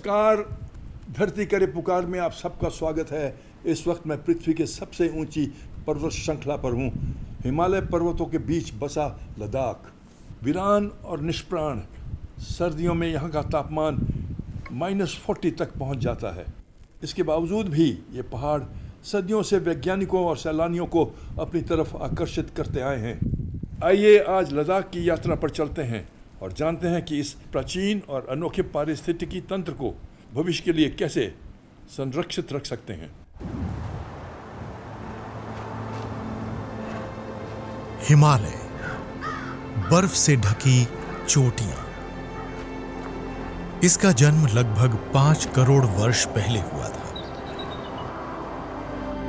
नमस्कार। धरती करे पुकार में आप सबका स्वागत है। इस वक्त मैं पृथ्वी के सबसे ऊंची पर्वत श्रृंखला पर हूँ। हिमालय पर्वतों के बीच बसा लद्दाख वीरान और निष्प्राण। सर्दियों में यहाँ का तापमान -40 तक पहुँच जाता है। इसके बावजूद भी ये पहाड़ सदियों से वैज्ञानिकों और सैलानियों को अपनी तरफ आकर्षित करते आए हैं। आइए आज लद्दाख की यात्रा पर चलते हैं और जानते हैं कि इस प्राचीन और अनोखे पारिस्थितिकी तंत्र को भविष्य के लिए कैसे संरक्षित रख सकते हैं। हिमालय, बर्फ से ढकी चोटियां। इसका जन्म लगभग 5 करोड़ वर्ष पहले हुआ था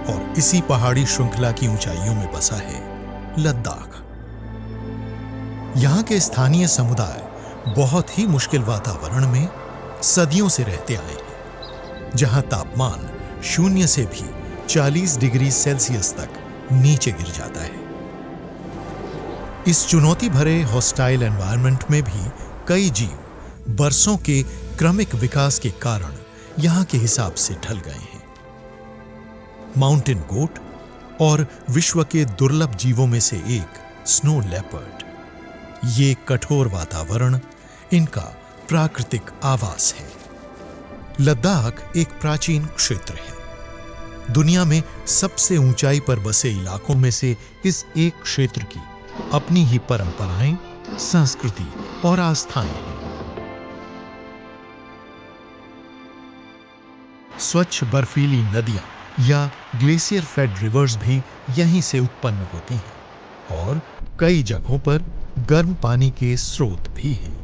और इसी पहाड़ी श्रृंखला की ऊंचाइयों में बसा है लद्दाख। यहां के स्थानीय समुदाय बहुत ही मुश्किल वातावरण में सदियों से रहते आए हैं, जहां तापमान 0 से भी 40 डिग्री सेल्सियस तक नीचे गिर जाता है। इस चुनौती भरे हॉस्टाइल एनवायरनमेंट में भी कई जीव बरसों के क्रमिक विकास के कारण यहां के हिसाब से ढल गए हैं। माउंटेन गोट और विश्व के दुर्लभ जीवों में से एक स्नो लेपर्ड। ये कठोर वातावरण इनका प्राकृतिक आवास है। लद्दाख एक प्राचीन क्षेत्र है। दुनिया में सबसे ऊंचाई पर बसे इलाकों में से इस एक क्षेत्र की अपनी ही परंपराएं, संस्कृति और आस्थाएं हैं। स्वच्छ बर्फीली नदियां या ग्लेशियर फेड रिवर्स भी यहीं से उत्पन्न होती हैं और कई जगहों पर गर्म पानी के स्रोत भी हैं।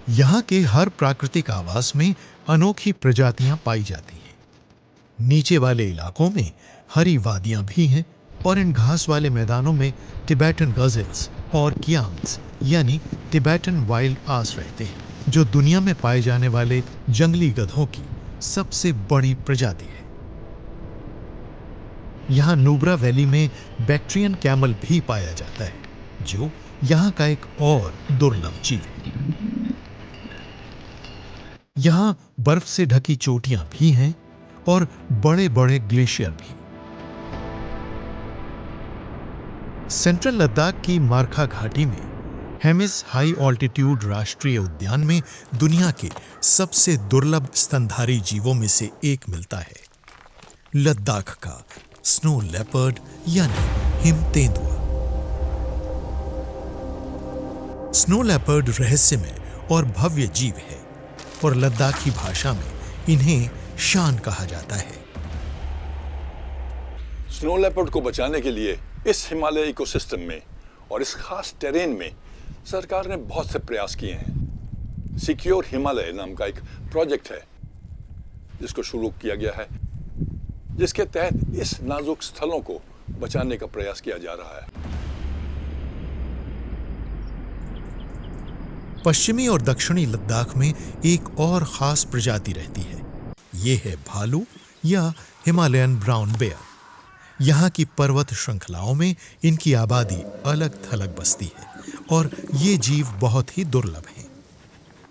यहां के हर प्राकृतिक आवास में अनोखी प्रजातियां पाई जाती हैं। नीचे वाले इलाकों में हरी वादियां भी हैं और इन घास वाले मैदानों में टिबेटन गज़ल्स और कियांग्स यानी टिबेटन वाइल्ड आस रहते हैं, जो दुनिया में पाए जाने वाले जंगली गधों की सबसे बड़ी प्रजाति है। यहां नुब्रा वैली में बैक्ट्रियन कैमल भी पाया जाता है, जो यहां का एक और दुर्लभ जीव है। यहां बर्फ से ढकी चोटियां भी हैं और बड़े बड़े ग्लेशियर भी। सेंट्रल लद्दाख की मारखा घाटी में हेमिस हाई ऑल्टीट्यूड राष्ट्रीय उद्यान में दुनिया के सबसे दुर्लभ स्तनधारी जीवों में से एक मिलता है, लद्दाख का स्नो लेपर्ड यानी हिम तेंदुआ। स्नो लेपर्ड रहस्यमय और भव्य जीव है और लद्दाखी भाषा में इन्हें शान कहा जाता है। स्नो लेपर्ड को बचाने के लिए इस हिमालय इकोसिस्टम में और इस खास टेरेन में सरकार ने बहुत से प्रयास किए हैं। सिक्योर हिमालय नाम का एक प्रोजेक्ट है जिसको शुरू किया गया है, जिसके तहत इस नाजुक स्थलों को बचाने का प्रयास किया जा रहा है। पश्चिमी और दक्षिणी लद्दाख में एक और खास प्रजाति रहती है। ये है भालू या हिमालयन ब्राउन बेयर। यहाँ की पर्वत श्रृंखलाओं में इनकी आबादी अलग थलग बसती है और ये जीव बहुत ही दुर्लभ हैं।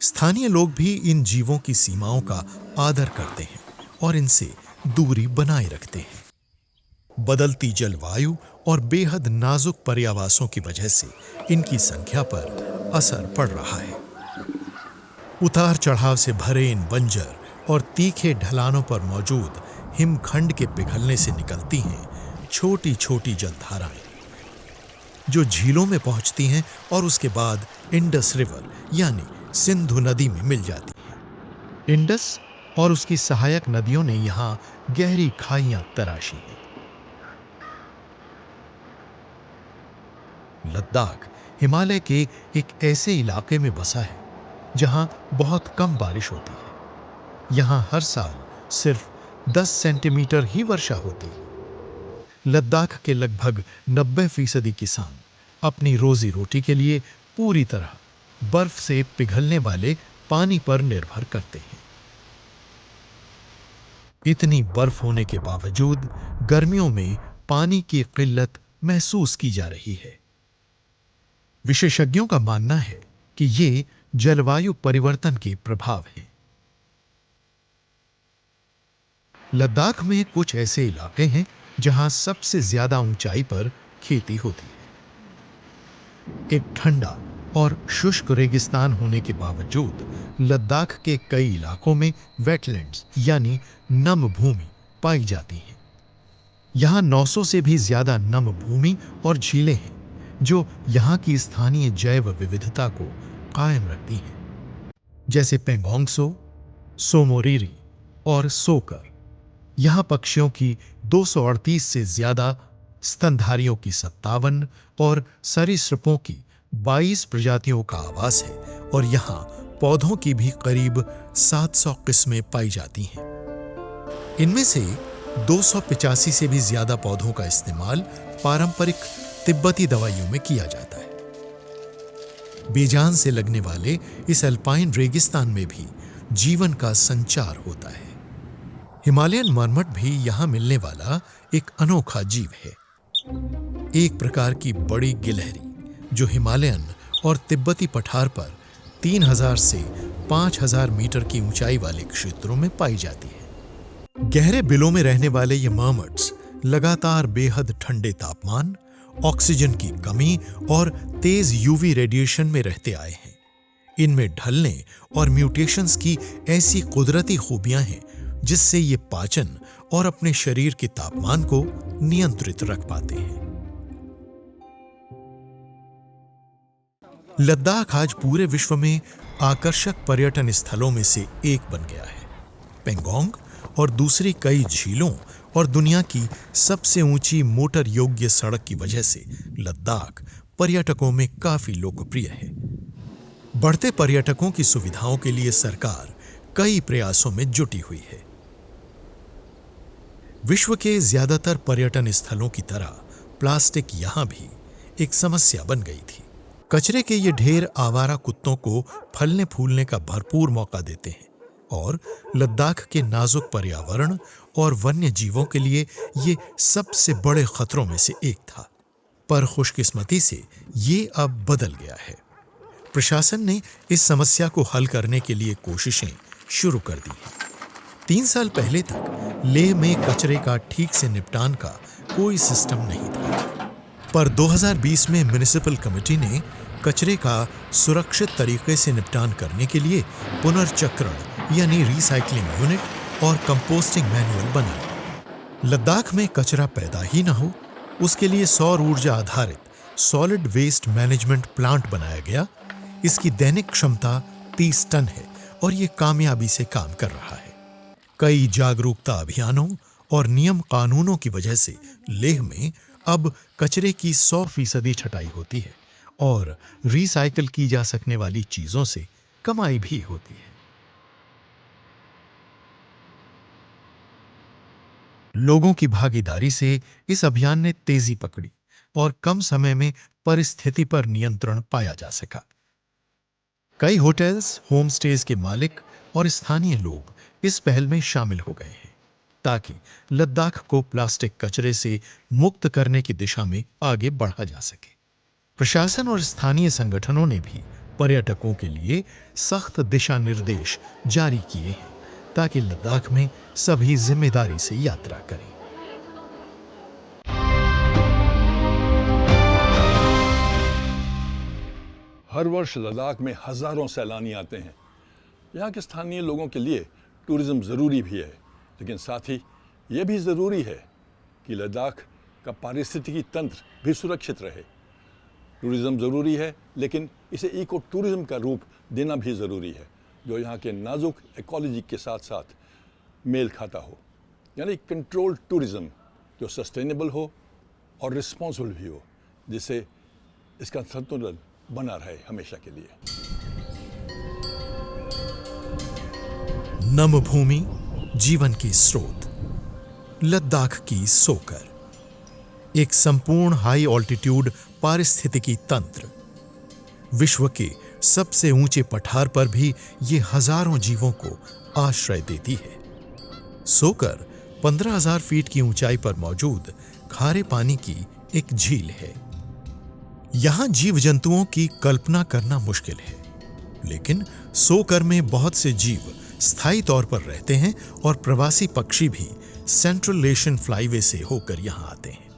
स्थानीय लोग भी इन जीवों की सीमाओं का आदर करते हैं और इनसे दूरी बनाए रखते हैं। बदलती जलवायु और बेहद नाजुक पर्यावासों की वजह से इनकी संख्या पर असर पड़ रहा है। उतार चढ़ाव से भरे इन बंजर और तीखे ढलानों पर मौजूद हिमखंड के पिघलने से निकलती हैं छोटी छोटी जलधाराएं, जो झीलों में पहुंचती हैं और उसके बाद इंडस रिवर यानी सिंधु नदी में मिल जाती हैं। इंडस और उसकी सहायक नदियों ने यहां गहरी खाइयां तराशी हैं। लद्दाख हिमालय के एक ऐसे इलाके में बसा है जहां बहुत कम बारिश होती है। यहां हर साल सिर्फ 10 सेंटीमीटर ही वर्षा होती है। लद्दाख के लगभग 90% किसान अपनी रोजी रोटी के लिए पूरी तरह बर्फ से पिघलने वाले पानी पर निर्भर करते हैं। इतनी बर्फ होने के बावजूद गर्मियों में पानी की किल्लत महसूस की जा रही है। विशेषज्ञों का मानना है कि ये जलवायु परिवर्तन के प्रभाव हैं। लद्दाख में कुछ ऐसे इलाके हैं जहां सबसे ज्यादा ऊंचाई पर खेती होती है। एक ठंडा और शुष्क रेगिस्तान होने के बावजूद लद्दाख के कई इलाकों में वेटलैंड्स यानी नम भूमि पाई जाती है। यहां 900 से भी ज्यादा नम भूमि और झीलें हैं जो यहां की स्थानीय जैव विविधता को कायम रखती हैं, जैसे पेंगोंग सो, सोमोरिरी और सोकर। यहां पक्षियों की 238 से ज्यादा, स्तनधारियों की 57 और सरीसृपों की 22 प्रजातियों का आवास है और यहां पौधों की भी करीब 700 किस्में पाई जाती हैं। इनमें से 285 से भी ज्यादा पौधों का इस्तेमाल पारंपरिक तिब्बती दवाइयों में किया जाता है। बेजान से लगने वाले इस अल्पाइन रेगिस्तान में भी जीवन का संचार होता है। हिमालयन मरमट भी यहां मिलने वाला एक अनोखा जीव है। एक प्रकार की बड़ी गिलहरी जो हिमालयन और तिब्बती पठार पर 3000 से 5000 मीटर की ऊंचाई वाले क्षेत्रों में पाई जाती है। गहरे बिलों में रहने वाले ये मर्मट्स लगातार बेहद ठंडे तापमान, ऑक्सीजन की कमी और तेज यूवी रेडिएशन में रहते आए हैं। इनमें ढलने और म्यूटेशंस की ऐसी कुदरती खूबियां हैं जिससे ये पाचन और अपने शरीर के तापमान को नियंत्रित रख पाते हैं। लद्दाख आज पूरे विश्व में आकर्षक पर्यटन स्थलों में से एक बन गया है। पेंगोंग और दूसरी कई झीलों और दुनिया की सबसे ऊंची मोटर योग्य सड़क की वजह से लद्दाख पर्यटकों में काफी लोकप्रिय है। बढ़ते पर्यटकों की सुविधाओं के लिए सरकार कई प्रयासों में जुटी हुई है। विश्व के ज्यादातर पर्यटन स्थलों की तरह प्लास्टिक यहां भी एक समस्या बन गई थी। कचरे के ये ढेर आवारा कुत्तों को फलने फूलने का भरपूर मौका देते हैं और लद्दाख के नाजुक पर्यावरण और वन्य जीवों के लिए ये सबसे बड़े खतरों में से एक था। पर खुशकिस्मती से ये अब बदल गया है। प्रशासन ने इस समस्या को हल करने के लिए कोशिशें शुरू कर दी हैं। 3 साल पहले तक लेह में कचरे का ठीक से निपटान का कोई सिस्टम नहीं था, पर 2020 में म्युनिसिपल कमेटी ने कचरे का सुरक्षित तरीके से निपटान करने के लिए पुनर्चक्रण यानी रिसाइकलिंग यूनिट और कंपोस्टिंग मैनुअल बनाया। लद्दाख में कचरा पैदा ही न हो, उसके लिए सौर ऊर्जा आधारित सॉलिड वेस्ट मैनेजमेंट प्लांट बनाया गया। इसकी दैनिक क्षमता 30 टन है और ये कामयाबी से काम कर रहा है। कई जागरूकता अभियानों और नियम कानूनों की वजह से लेह में अब कचरे की 100% छटाई होती है और रिसाइकल की जा सकने वाली चीजों से कमाई भी होती है। लोगों की भागीदारी से इस अभियान ने तेजी पकड़ी और कम समय में परिस्थिति पर नियंत्रण पाया जा सका। कई होटल्स, होम स्टेज के मालिक और स्थानीय लोग इस पहल में शामिल हो गए हैं ताकि लद्दाख को प्लास्टिक कचरे से मुक्त करने की दिशा में आगे बढ़ा जा सके। प्रशासन और स्थानीय संगठनों ने भी पर्यटकों के लिए सख्त दिशा निर्देश जारी किए हैं ताकि लद्दाख में सभी जिम्मेदारी से यात्रा करें। हर वर्ष लद्दाख में हजारों सैलानी आते हैं। यहाँ के स्थानीय लोगों के लिए टूरिज़्म ज़रूरी भी है, लेकिन साथ ही ये भी ज़रूरी है कि लद्दाख का पारिस्थितिकी तंत्र भी सुरक्षित रहे। टूरिज़्म ज़रूरी है, लेकिन इसे इको टूरिज़्म का रूप देना भी ज़रूरी है, जो यहाँ के नाजुक इकोलॉजी के साथ साथ मेल खाता हो, यानी कंट्रोल्ड टूरिज़्म जो सस्टेनेबल हो और रिस्पॉन्सिबल भी हो, जिससे इसका संतुलन बना रहे हमेशा के लिए। नम भूमि, जीवन की स्रोत, लद्दाख की सोकर, एक संपूर्ण हाई ऑल्टीट्यूड पारिस्थितिकी तंत्र। विश्व के सबसे ऊंचे पठार पर भी ये हजारों जीवों को आश्रय देती है। सोकर 15,000 फीट की ऊंचाई पर मौजूद खारे पानी की एक झील है। यहां जीव जंतुओं की कल्पना करना मुश्किल है। लेकिन सोकर में बहुत से जीव स्थायी तौर पर रहते हैं और प्रवासी पक्षी भी सेंट्रल एशियन फ्लाईवे से होकर यहां आते हैं।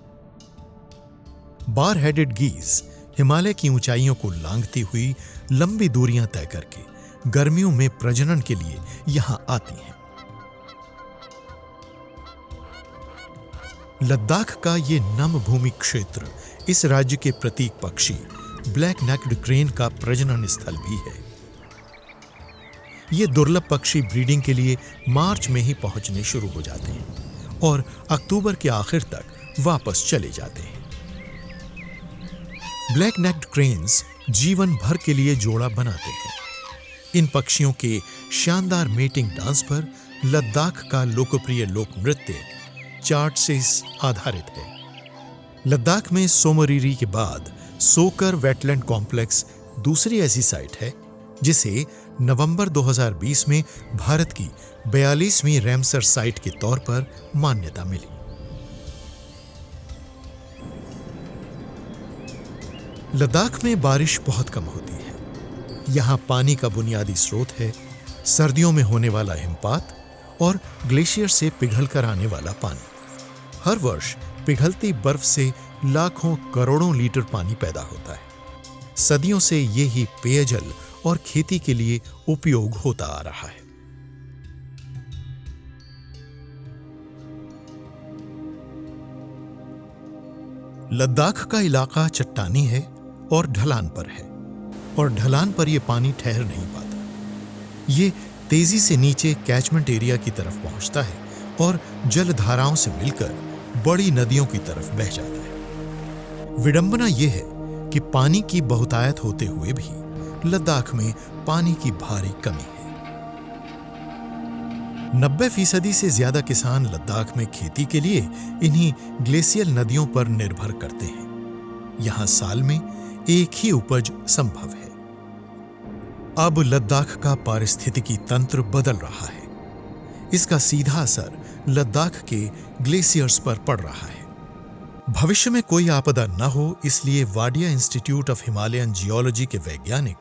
बार हेडेड गीज हिमालय की ऊंचाइयों को लांघती हुई लंबी दूरियां तय करके गर्मियों में प्रजनन के लिए यहां आती हैं। लद्दाख का ये नम भूमि क्षेत्र इस राज्य के प्रतीक पक्षी ब्लैक नेक्ड क्रेन का प्रजनन स्थल भी है। ये दुर्लभ पक्षी ब्रीडिंग के लिए मार्च में ही पहुंचने शुरू हो जाते हैं और अक्टूबर के आखिर तक वापस चले जाते हैं। ब्लैक नेक्ड क्रेन्स जीवन भर के लिए जोड़ा बनाते हैं। इन पक्षियों के शानदार मेटिंग डांस पर लद्दाख का लोकप्रिय लोक नृत्य चार्टसिस आधारित है। लद्दाख में सोमोरिरी के बाद सोकर वेटलैंड कॉम्प्लेक्स दूसरी ऐसी साइट है जिसे नवंबर 2020 में भारत की 42वीं रैमसर साइट के तौर पर मान्यता मिली। लद्दाख में बारिश बहुत कम होती है। यहां पानी का बुनियादी स्रोत है सर्दियों में होने वाला हिमपात और ग्लेशियर से पिघल कर आने वाला पानी। हर वर्ष पिघलती बर्फ से लाखों करोड़ों लीटर पानी पैदा होता है। सदियों से ये ही पेयजल और खेती के लिए उपयोग होता आ रहा है। लद्दाख का इलाका चट्टानी है और ढलान पर है और ढलान पर यह पानी ठहर नहीं पाता। ये तेजी से नीचे कैचमेंट एरिया की तरफ पहुंचता है और जलधाराओं से मिलकर बड़ी नदियों की तरफ बह जाता है। विडंबना यह है कि पानी की बहुतायत होते हुए भी लद्दाख में पानी की भारी कमी है। 90% से ज्यादा किसान लद्दाख में खेती के लिए इन्हीं ग्लेशियल नदियों पर निर्भर करते हैं। यहां साल में एक ही उपज संभव है। अब लद्दाख का पारिस्थितिकी तंत्र बदल रहा है। इसका सीधा असर लद्दाख के ग्लेशियर्स पर पड़ रहा है। भविष्य में कोई आपदा न हो इसलिए Wadia institute of Himalayan geology के वैज्ञानिक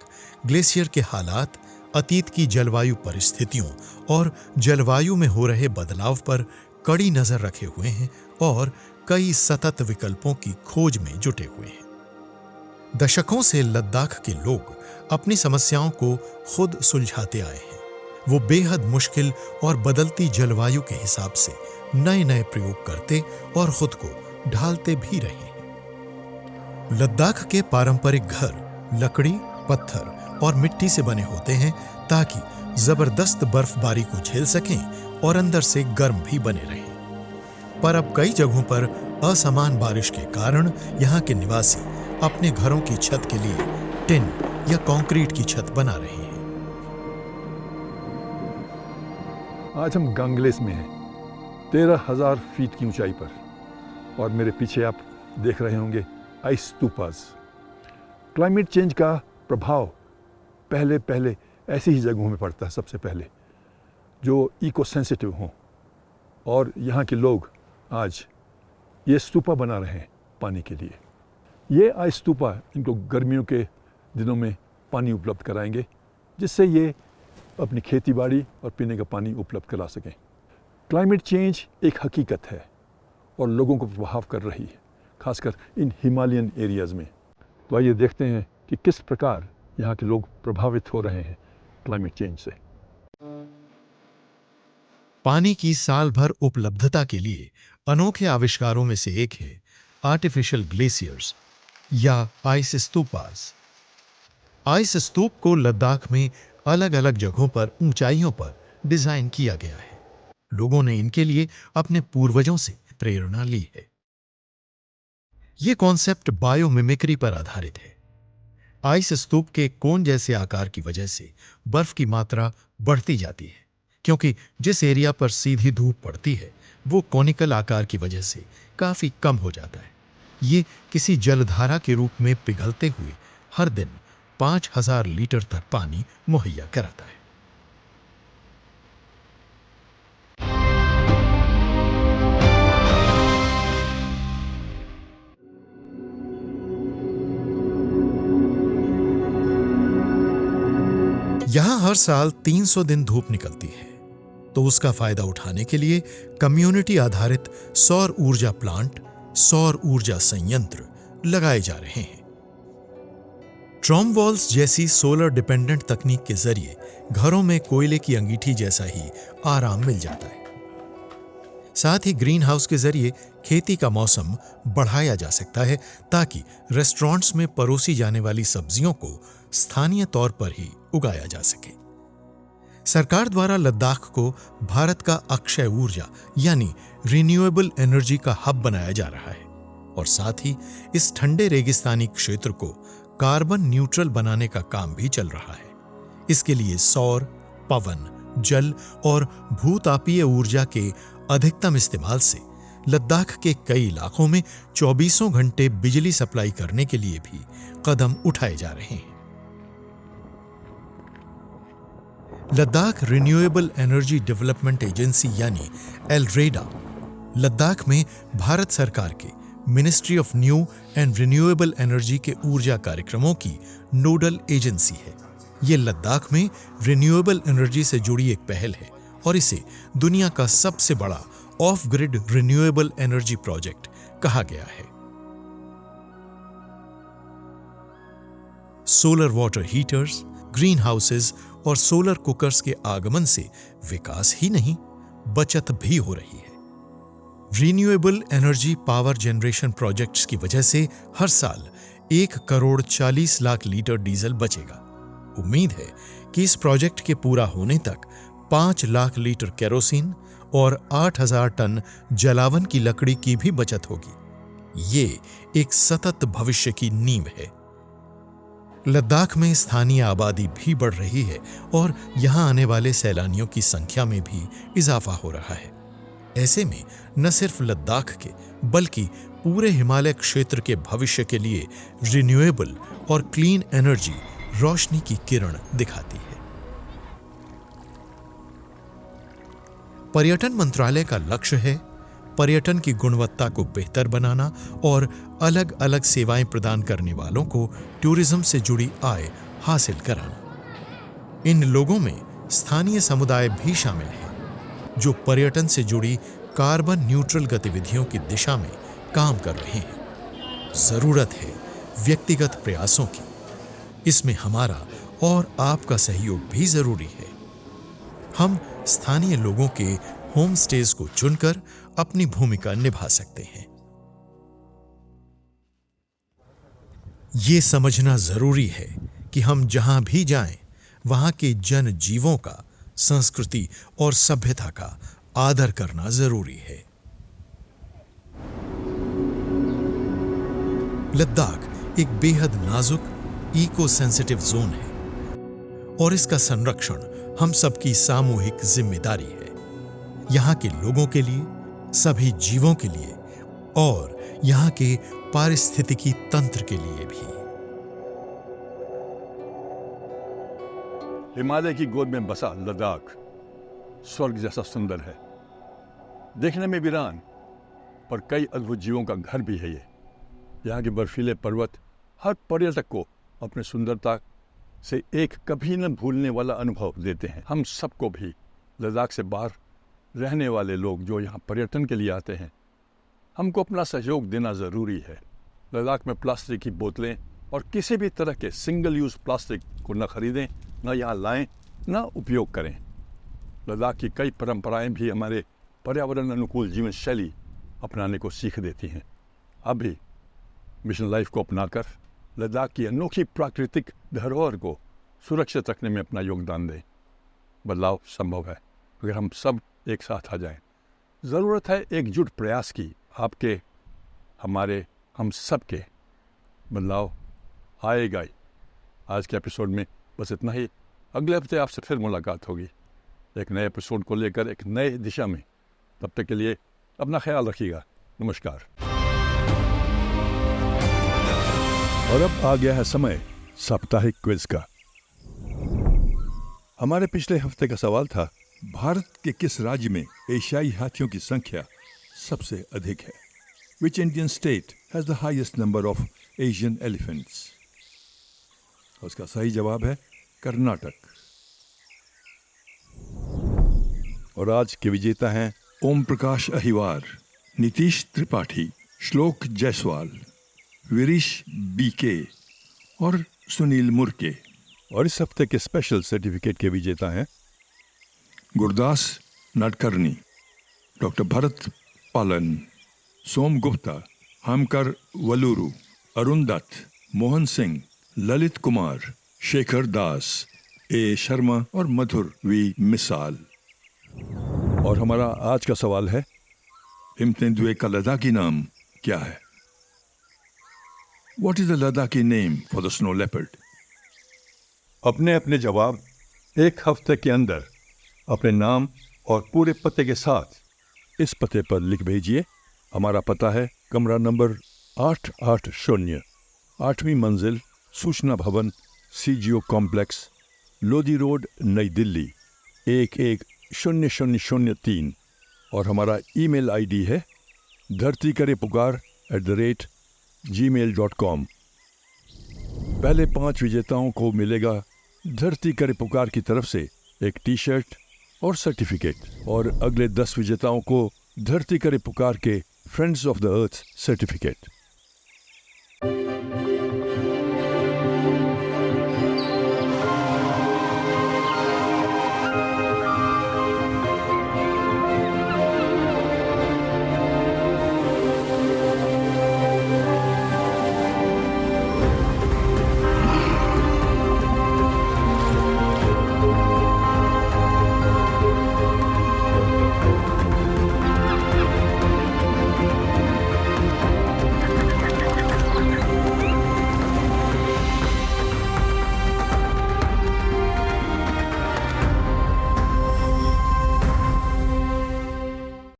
ग्लेशियर के हालात, अतीत की जलवायु परिस्थितियों और जलवायु में हो रहे बदलाव पर कड़ी नजर रखे हुए हैं और कई सतत विकल्पों की खोज में जुटे हुए हैं। दशकों से लद्दाख के लोग अपनी समस्याओं को खुद सुलझाते आए हैं। वो बेहद मुश्किल और बदलती जलवायु के हिसाब से नए-नए प्रयोग करते और खुद को ढालते भी रहे हैं। लद्दाख के पारंपरिक घर लकड़ी, पत्थर और मिट्टी से बने होते हैं ताकि जबरदस्त बर्फबारी को झेल सकें और अंदर से गर्म भी बने रहें। पर अब कई जगहों पर असमान बारिश के कारण यहाँ के निवासी अपने घरों की छत के लिए टिन या कंक्रीट की छत बना रहे हैं। आज हम गांगलेस में हैं, 13,000 फीट की ऊंचाई पर, और मेरे पीछे आप देख रहे होंगे आइस स्तूपास। क्लाइमेट चेंज का प्रभाव पहले ऐसी ही जगहों में पड़ता है, सबसे पहले जो इको सेंसिटिव हों, और यहाँ के लोग आज ये स्तूपा बना रहे हैं पानी के लिए। ये आइस स्तूपा इनको गर्मियों के दिनों में पानी उपलब्ध कराएंगे, जिससे ये अपनी खेती बाड़ी और पीने का पानी उपलब्ध करा सकें। क्लाइमेट चेंज एक हकीकत है और लोगों को प्रभाव कर रही है, खासकर इन हिमालयन एरियाज़ में। तो आइए देखते हैं कि किस प्रकार यहाँ के लोग प्रभावित हो रहे हैं क्लाइमेट चेंज से। पानी की साल भर उपलब्धता के लिए अनोखे आविष्कारों में से एक है आर्टिफिशियल ग्लेशियर्स या आइस स्तूपास। आइस स्तूप को लद्दाख में अलग अलग जगहों पर ऊंचाइयों पर डिजाइन किया गया है। लोगों ने इनके लिए अपने पूर्वजों से प्रेरणा ली है। यह कॉन्सेप्ट बायोमिमिक्री पर आधारित है। आइस स्तूप के कोन जैसे आकार की वजह से बर्फ की मात्रा बढ़ती जाती है, क्योंकि जिस एरिया पर सीधी धूप पड़ती है वो कोनिकल आकार की वजह से काफी कम हो जाता है। ये किसी जलधारा के रूप में पिघलते हुए हर दिन 5,000 लीटर तक पानी मुहैया कराता है। यहां हर साल 300 दिन धूप निकलती है, तो उसका फायदा उठाने के लिए कम्युनिटी आधारित सौर ऊर्जा प्लांट, सौर ऊर्जा संयंत्र लगाए जा रहे हैं। ट्रॉमवॉल्स जैसी सोलर डिपेंडेंट तकनीक के जरिए घरों में कोयले की अंगीठी जैसा ही आराम मिल जाता है। साथ ही ग्रीन हाउस के जरिए खेती का मौसम बढ़ाया जा सकता है, ताकि रेस्टोरेंट्स में परोसी जाने वाली सब्जियों को स्थानीय तौर पर ही उगाया जा सके। सरकार द्वारा लद्दाख को भारत का अक्षय ऊर्जा यानी रिन्यूएबल एनर्जी का हब बनाया जा रहा है, और साथ ही इस ठंडे रेगिस्तानी क्षेत्र को कार्बन न्यूट्रल बनाने का काम भी चल रहा है। इसके लिए सौर, पवन, जल और भूतापीय ऊर्जा के अधिकतम इस्तेमाल से लद्दाख के कई इलाकों में 24 घंटे बिजली सप्लाई करने के लिए भी कदम उठाए जा रहे हैं। Ladakh renewable energy development agency यानी एलरेडा लद्दाख में भारत सरकार के ministry of new and renewable energy के ऊर्जा कार्यक्रमों की नोडल एजेंसी है। यह लद्दाख में रिन्यूएबल एनर्जी से जुड़ी एक पहल है, और इसे दुनिया का सबसे बड़ा of grid renewable energy project कहा गया है। Solar water heaters, green houses और सोलर कुकर्स के आगमन से विकास ही नहीं, बचत भी हो रही है। Renewable energy power generation projects की वजह से हर साल 1,40,00,000 लीटर डीजल बचेगा। उम्मीद है कि इस प्रोजेक्ट के पूरा होने तक 5 लाख लीटर केरोसिन और 8,000 टन जलावन की लकड़ी की भी बचत होगी। ये एक सतत भविष्य की नींव है। लद्दाख में स्थानीय आबादी भी बढ़ रही है, और यहां आने वाले सैलानियों की संख्या में भी इजाफा हो रहा है। ऐसे में न सिर्फ लद्दाख के बल्कि पूरे हिमालय क्षेत्र के भविष्य के लिए रिन्यूएबल और क्लीन एनर्जी रोशनी की किरण दिखाती है। पर्यटन मंत्रालय का लक्ष्य है पर्यटन की गुणवत्ता को बेहतर बनाना और अलग अलग सेवाएं प्रदान करने वालों को टूरिज्म से जुड़ी आय हासिल कराना। इन लोगों में स्थानीय समुदाय भी शामिल हैं, जो पर्यटन से जुड़ी कार्बन न्यूट्रल गतिविधियों की दिशा में काम कर रहे हैं। जरूरत है व्यक्तिगत प्रयासों की। इसमें हमारा और आपका सहयोग भी जरूरी है। हम स्थानीय लोगों के होम स्टेज को चुनकर अपनी भूमिका निभा सकते हैं। ये समझना जरूरी है कि हम जहां भी जाएं, वहां के जन जीवों का, संस्कृति और सभ्यता का आदर करना जरूरी है। लद्दाख एक बेहद नाजुक इको सेंसिटिव जोन है, और इसका संरक्षण हम सबकी सामूहिक जिम्मेदारी है। यहाँ के लोगों के लिए, सभी जीवों के लिए और यहाँ के पारिस्थितिकी तंत्र के लिए भी। हिमालय की गोद में बसा लद्दाख स्वर्ग जैसा सुंदर है। देखने में वीरान, पर कई अद्भुत जीवों का घर भी है ये। यहाँ के बर्फीले पर्वत हर पर्यटक को अपनी सुंदरता से एक कभी न भूलने वाला अनुभव देते हैं। हम सबको भी लद्दाख से बाहर रहने वाले लोग जो यहाँ पर्यटन के लिए आते हैं, हमको अपना सहयोग देना ज़रूरी है। लद्दाख में प्लास्टिक की बोतलें और किसी भी तरह के सिंगल यूज़ प्लास्टिक को न खरीदें, न यहाँ लाएं, न उपयोग करें। लद्दाख की कई परंपराएं भी हमारे पर्यावरण अनुकूल जीवन शैली अपनाने को सीख देती हैं। अब भी मिशन लाइफ को अपनाकर लद्दाख की अनोखी प्राकृतिक धरोहर को सुरक्षित रखने में अपना योगदान दें। बदलाव संभव है अगर हम सब एक साथ आ जाएं। ज़रूरत है एकजुट प्रयास की, आपके, हमारे, हम सब के। बदलाव आएगा ही। आज के एपिसोड में बस इतना ही। अगले हफ्ते आपसे फिर मुलाकात होगी एक नए एपिसोड को लेकर, एक नए दिशा में। तब तक के लिए अपना ख्याल रखिएगा। नमस्कार। और अब आ गया है समय साप्ताहिक क्विज का। हमारे पिछले हफ्ते का सवाल था, भारत के किस राज्य में एशियाई हाथियों की संख्या सबसे अधिक है? Which Indian state has the highest number of Asian elephants? उसका सही जवाब है कर्नाटक। और आज के विजेता हैं ओम प्रकाश अहिवार, नीतीश त्रिपाठी, श्लोक जायसवाल, विरीश बीके और सुनील मुर्के। और इस हफ्ते के स्पेशल सर्टिफिकेट के विजेता हैं गुरदास नाडकर्णी, डॉक्टर भरत पालन, सोम गुप्ता, हमकर वलूरू, अरुण दत्त, मोहन सिंह, ललित कुमार, शेखर दास, ए शर्मा और मधुर वी मिसाल। और हमारा आज का सवाल है, इम्तिंदुए का लद्दाखी नाम क्या है? What is the Ladakhi name for the snow leopard? अपने अपने जवाब एक हफ्ते के अंदर अपने नाम और पूरे पते के साथ इस पते पर लिख भेजिए। हमारा पता है कमरा नंबर 880, 8वीं मंजिल, सूचना भवन, CGO कॉम्प्लेक्स, लोधी रोड, नई दिल्ली 110003। और हमारा ईमेल आईडी है dhartikare.pukaar@gmail.com। पहले 5 विजेताओं को मिलेगा धरती करे पुकार की तरफ से एक टी-शर्ट और सर्टिफिकेट, और अगले 10 विजेताओं को धरती करे पुकार के friends of the earth certificate.